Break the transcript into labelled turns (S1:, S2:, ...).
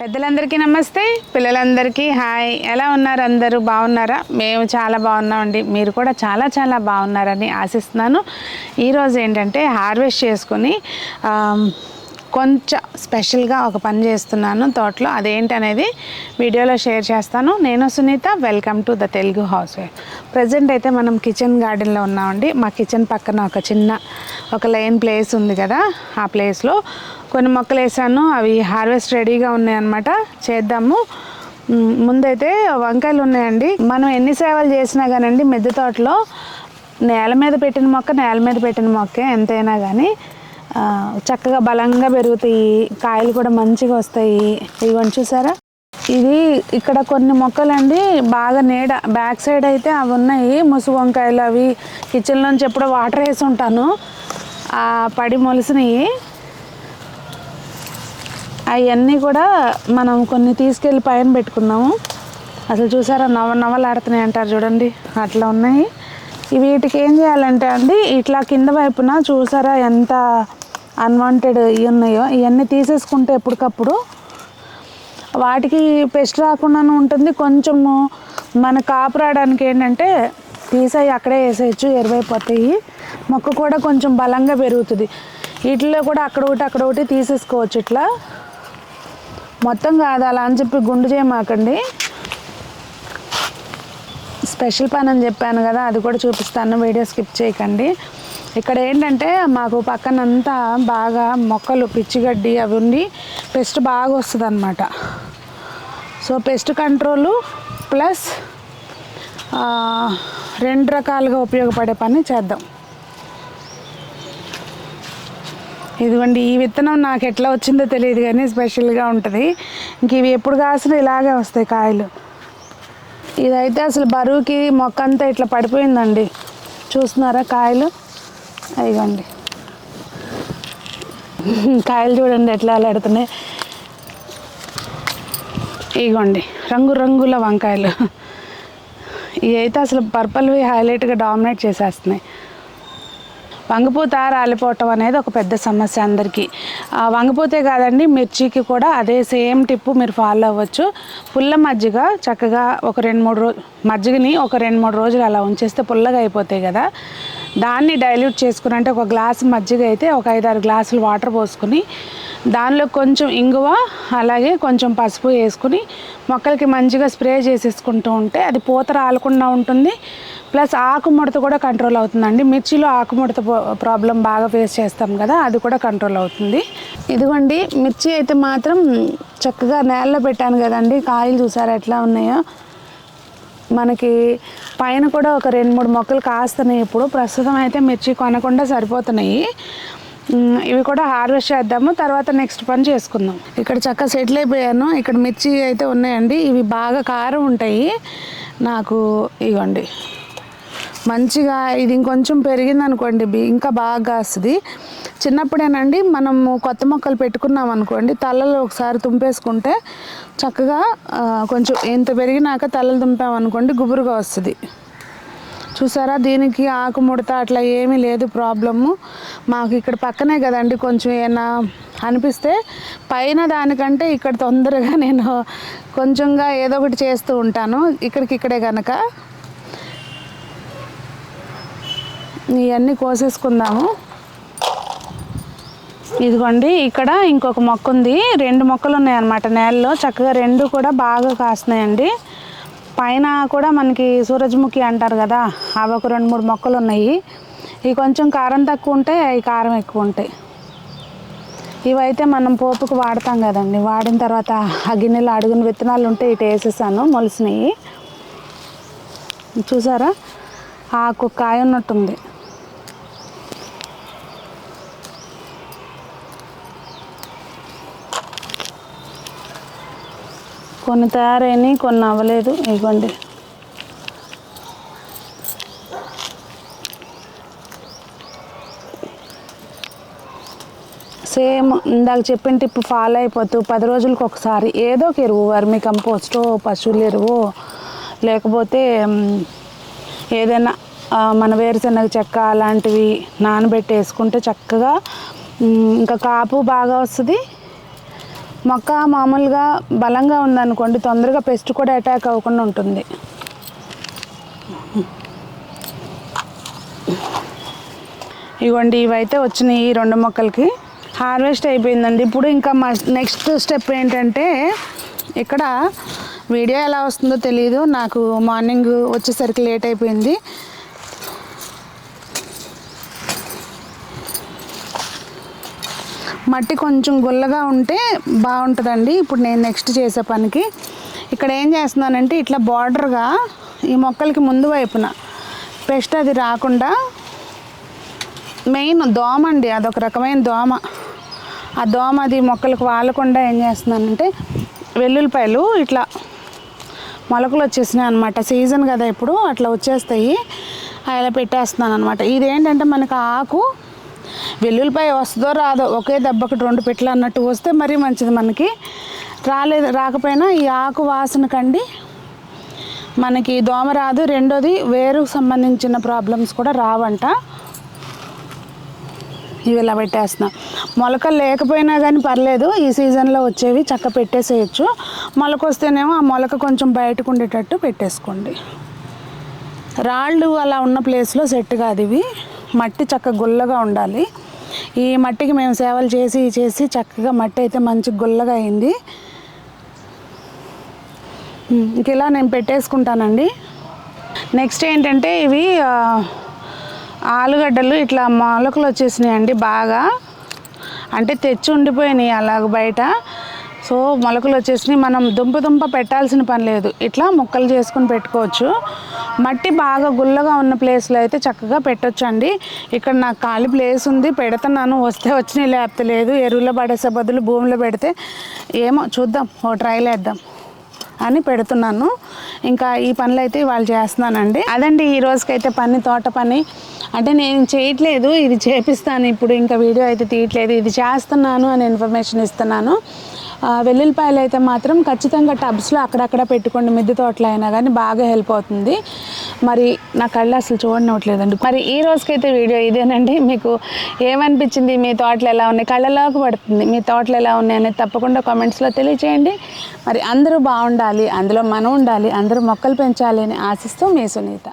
S1: పెద్దలందరికీ నమస్తే, పిల్లలందరికీ హాయ్. ఎలా ఉన్నారు? అందరూ బాగున్నారా? మేము చాలా బాగున్నామండి. మీరు కూడా చాలా చాలా బాగున్నారని ఆశిస్తున్నాను. ఈరోజు ఏంటంటే హార్వెస్ట్ చేసుకొని కొంచెం స్పెషల్గా ఒక పని చేస్తున్నాను తోటలో. అదేంటనేది వీడియోలో షేర్ చేస్తాను. నేను Sunitha, welcome to the Telugu housewife. Present అయితే మనం కిచెన్ గార్డెన్లో ఉన్నామండి. మా కిచెన్ పక్కన ఒక లైన్ ప్లేస్ ఉంది కదా, ఆ ప్లేస్లో కొన్ని మొక్కలు వేసాను. అవి హార్వెస్ట్ రెడీగా ఉన్నాయన్నమాట. చేద్దాము. ముందైతే వంకాయలు ఉన్నాయండి. మనం ఎన్ని సేవలు చేసినా కానండి మిద్దె తోటలో నేల మీద పెట్టిన మొక్కే ఎంతైనా కానీ చక్కగా బలంగా పెరుగుతాయి, కాయలు కూడా మంచిగా వస్తాయి. ఇవన్నీ చూసారా, ఇది ఇక్కడ కొన్ని మొక్కలండి బాగా నీడ బ్యాక్ సైడ్ అయితే అవి ఉన్నాయి ముసుగు వంకాయలు. అవి కిచెన్లోంచి ఎప్పుడో వాటర్ వేసి ఉంటాను, పడి మొలిసినవి. అవన్నీ కూడా మనం కొన్ని తీసుకెళ్ళి పైన పెట్టుకున్నాము. అసలు చూసారా, నవ్వలాడుతున్నాయి అంటారు చూడండి, అట్లా ఉన్నాయి. వీటికి ఏం చేయాలంటే అండి, ఇట్లా కింద వైపున చూసారా ఎంత అన్వాంటెడ్ ఇవి ఉన్నాయో, ఇవన్నీ తీసేసుకుంటే ఎప్పటికప్పుడు వాటికి పెస్ట్ రాకుండా ఉంటుంది. కొంచెము మన కాపు రావడానికి ఏంటంటే తీసాయి అక్కడే వేసేయచ్చు, ఎరువైపోతాయి. మొక్క కూడా కొంచెం బలంగా పెరుగుతుంది. వీటిలో కూడా అక్కడ ఒకటి తీసేసుకోవచ్చు. ఇట్లా మొత్తం కాదు, అలా అని చెప్పి గుండు చేయమాకండి. స్పెషల్ పని అని చెప్పాను కదా, అది కూడా చూపిస్తాను, వీడియో స్కిప్ చేయకండి. ఇక్కడ ఏంటంటే మాకు పక్కనంతా బాగా మొక్కలు పిచ్చిగడ్డి అవి ఉండి పెస్ట్ బాగా వస్తుంది అన్నమాట. సో పెస్ట్ కంట్రోలు ప్లస్ రెండు రకాలుగా ఉపయోగపడే పని చేద్దాం. ఇదిగోండి, ఈ విత్తనం నాకు ఎట్లా వచ్చిందో తెలియదు కానీ స్పెషల్గా ఉంటుంది. ఇంక ఇవి ఎప్పుడు కాసినా ఇలాగే వస్తాయి కాయలు. ఇదైతే అసలు బరువుకి మొక్క అంతా ఇట్లా పడిపోయిందండి. చూస్తున్నారా కాయలు? ఇదిగోండి కాయలు చూడండి ఎట్లా అలాడుతున్నాయి. ఇదిగోండి రంగుల వంకాయలు. ఇవి అయితే అసలు పర్పల్వి హైలైట్గా డామినేట్ చేసేస్తున్నాయి. వంగపూత రాలిపోవటం అనేది ఒక పెద్ద సమస్య అందరికీ. వంగపూతే కాదండి, మిర్చికి కూడా అదే సేమ్ టిప్పు మీరు ఫాలో అవ్వచ్చు. పుల్ల మజ్జిగ చక్కగా ఒక 2-3 రోజులు అలా ఉంచేస్తే పుల్లగా అయిపోతాయి కదా, దాన్ని డైల్యూట్ చేసుకుని, అంటే ఒక గ్లాసు మజ్జిగ అయితే ఒక 5-6 గ్లాసులు వాటర్ పోసుకుని దానిలో కొంచెం ఇంగువ అలాగే కొంచెం పసుపు వేసుకుని మొక్కలకి మంచిగా స్ప్రే చేసేసుకుంటూ ఉంటే అది పూత రాలకుండా ఉంటుంది. ప్లస్ ఆకుముడత కూడా కంట్రోల్ అవుతుందండి. మిర్చిలో ఆకుముడత ప్రాబ్లం బాగా ఫేస్ చేస్తాం కదా, అది కూడా కంట్రోల్ అవుతుంది. ఇదిగోండి మిర్చి అయితే మాత్రం చక్కగా నేలలో పెట్టాను కదండి, కాయలు చూసారా ఎట్లా ఉన్నాయో. మనకి పైన కూడా ఒక 2-3 మొక్కలు కాస్తున్నాయి. ఇప్పుడు ప్రస్తుతం అయితే మిర్చి కొనకుండా సరిపోతున్నాయి. ఇవి కూడా హార్వెస్ట్ చేద్దాము, తర్వాత నెక్స్ట్ పని చేసుకుందాం. ఇక్కడ చక్కగా సెటిల్ అయిపోయాను. ఇక్కడ మిర్చి అయితే ఉన్నాయండి, ఇవి బాగా కారం ఉంటాయి నాకు. ఇవ్వండి మంచిగా, ఇది ఇంకొంచెం పెరిగింది అనుకోండి ఇంకా బాగా వస్తుంది. చిన్నప్పుడేనండి మనము కొత్త మొక్కలు పెట్టుకున్నాం అనుకోండి, తలలో ఒకసారి తుంపేసుకుంటే చక్కగా కొంచెం ఎంత పెరిగినాక తలలు తుంపామనుకోండి గుబురుగా వస్తుంది. చూసారా, దీనికి ఆకుముడత అట్లా ఏమీ లేదు ప్రాబ్లము. మాకు ఇక్కడ పక్కనే కదండి, కొంచెం ఏమైనా అనిపిస్తే పైన దానికంటే ఇక్కడ తొందరగా నేను కొంచెంగా ఏదో ఒకటి చేస్తూ ఉంటాను. ఇక్కడే కనుక ఇవన్నీ కోసేసుకుందాము. ఇదిగోండి ఇక్కడ ఇంకొక మొక్క ఉంది, 2 మొక్కలు ఉన్నాయన్నమాట నేలలో. చక్కగా 2 కూడా బాగా కాస్తున్నాయండి. పైన కూడా మనకి సూరజ్ముఖి అంటారు కదా, అవి ఒక 2-3 మొక్కలు ఉన్నాయి. ఇవి కొంచెం కారం తక్కువ ఉంటాయి, అవి కారం ఎక్కువ ఉంటాయి. ఇవైతే మనం పోపుకు వాడతాం కదండి, వాడిన తర్వాత ఆ గిన్నెలో అడుగున విత్తనాలు ఉంటే ఇటు వేసేసాను, మొలిసినాయి. చూసారా, ఆకు కాయ ఉన్నట్టుంది. కొన్ని తయారైనాయి, కొన్ని అవ్వలేదు. ఇవ్వండి సేమ్ ఇందాక చెప్పిన టిప్ ఫాలో అయిపోతూ 10 రోజులకు ఒకసారి ఏదో ఒక ఎరువు, వర్మి కంపోస్టో, పశువుల ఎరువు, లేకపోతే ఏదైనా మన వేరుశనగ చెక్క అలాంటివి నానబెట్టి వేసుకుంటే చక్కగా ఇంకా కాపు బాగా వస్తుంది. మొక్క మామూలుగా బలంగా ఉందనుకోండి తొందరగా పెస్ట్ కూడా అటాక్ అవ్వకుండా ఉంటుంది. ఇవ్వండి, ఇవైతే వచ్చినాయి ఈ 2 మొక్కలకి. హార్వెస్ట్ అయిపోయిందండి. ఇప్పుడు ఇంకా నెక్స్ట్ స్టెప్ ఏంటంటే, ఇక్కడ వీడియో ఎలా వస్తుందో తెలియదు, నాకు మార్నింగ్ వచ్చేసరికి లేట్ అయిపోయింది. మట్టి కొంచెం గుల్లగా ఉంటే బాగుంటుందండి. ఇప్పుడు నేను నెక్స్ట్ చేసే పనికి ఇక్కడ ఏం చేస్తున్నానంటే, ఇట్లా బార్డర్గా ఈ మొక్కలకి ముందు వైపున పెస్ట్ అది రాకుండా, మెయిన్ దోమ అండి, అదొక రకమైన దోమ. ఆ దోమ అది మొక్కలకు వాలకుండా ఏం చేస్తున్నానంటే, వెల్లుల్లిపాయలు ఇట్లా మొలకలు వచ్చేసినాయి అనమాట. సీజన్ కదా ఇప్పుడు, అట్లా వచ్చేస్తాయి. అలా పెట్టేస్తున్నాను అనమాట. ఇదేంటంటే మనకు ఆకు వెల్లుల్లిపాయ వస్తుందో రాదో, ఒకే దెబ్బకి 2 పెట్టలు అన్నట్టు వస్తే మరీ మంచిది. మనకి రాకపోయినా ఈ ఆకు వాసన కండి మనకి దోమ రాదు. రెండోది వేరుకు సంబంధించిన ప్రాబ్లమ్స్ కూడా రావంట. ఇవి ఇలా పెట్టేస్తున్నాం. మొలకలు లేకపోయినా కానీ పర్లేదు, ఈ సీజన్లో వచ్చేవి చక్క పెట్టేసేయచ్చు. మొలక వస్తేనేమో ఆ మొలక కొంచెం బయటకు ఉండేటట్టు పెట్టేసుకోండి. రాళ్ళు అలా ఉన్న ప్లేస్లో సెట్ కాదు ఇవి. మట్టి చక్క గుల్లగా ఉండాలి. ఈ మట్టికి మేము సేవలు చేసి చేసి చక్కగా మట్టి అయితే మంచి గుల్లగా అయింది. ఇంక ఇలా నేను పెట్టేసుకుంటానండి. నెక్స్ట్ ఏంటంటే, ఇవి ఆలుగడ్డలు ఇట్లా మొలకలు వచ్చేసినాయి అండి. బాగా అంటే తెచ్చి ఉండిపోయినాయి అలాగ బయట. సో మొలకలు వచ్చేసినాయి. మనం దుంప పెట్టాల్సిన పని లేదు, ఇట్లా ముక్కలు చేసుకుని పెట్టుకోవచ్చు. మట్టి బాగా గుల్లగా ఉన్న ప్లేస్లో అయితే చక్కగా పెట్టొచ్చు అండి. ఇక్కడ నాకు ఖాళీ ప్లేస్ ఉంది, పెడుతున్నాను. వస్తే వచ్చినాయి, లేకపోతే లేదు. ఎరువులో పడేసే బదులు భూమిలో పెడితే ఏమో చూద్దాం, ఓ ట్రైల్ వేద్దాం అని పెడుతున్నాను. ఇంకా ఈ పనులు అయితే ఇవాళ చేస్తున్నానండి. అదండి ఈ రోజుకైతే పని, తోట పని. అంటే నేను చేయట్లేదు, ఇది చేపిస్తాను ఇప్పుడు. ఇంకా వీడియో అయితే తీయట్లేదు, ఇది చేస్తున్నాను అని ఇన్ఫర్మేషన్ ఇస్తున్నాను. వెల్లుల్లిపాయలు అయితే మాత్రం ఖచ్చితంగా టబ్స్లో అక్కడక్కడ పెట్టుకోండి. మిద్దె తోటలో అయినా కానీ బాగా హెల్ప్ అవుతుంది. మరి నా కళ్ళు అసలు చూడనట్లేదండి. మరి ఈ రోజుకైతే వీడియో ఇదేనండి. మీకు ఏమనిపించింది, మీ తోటలు ఎలా ఉన్నాయి, కళ్ళలోకి పడుతుంది, మీ తోటలు ఎలా ఉన్నాయి అనేది తప్పకుండా కామెంట్స్లో తెలియచేయండి. మరి అందరూ బాగుండాలి, అందులో మనం ఉండాలి, అందరూ మొక్కలు పెంచాలి అని ఆశిస్తూ మీ సునీత.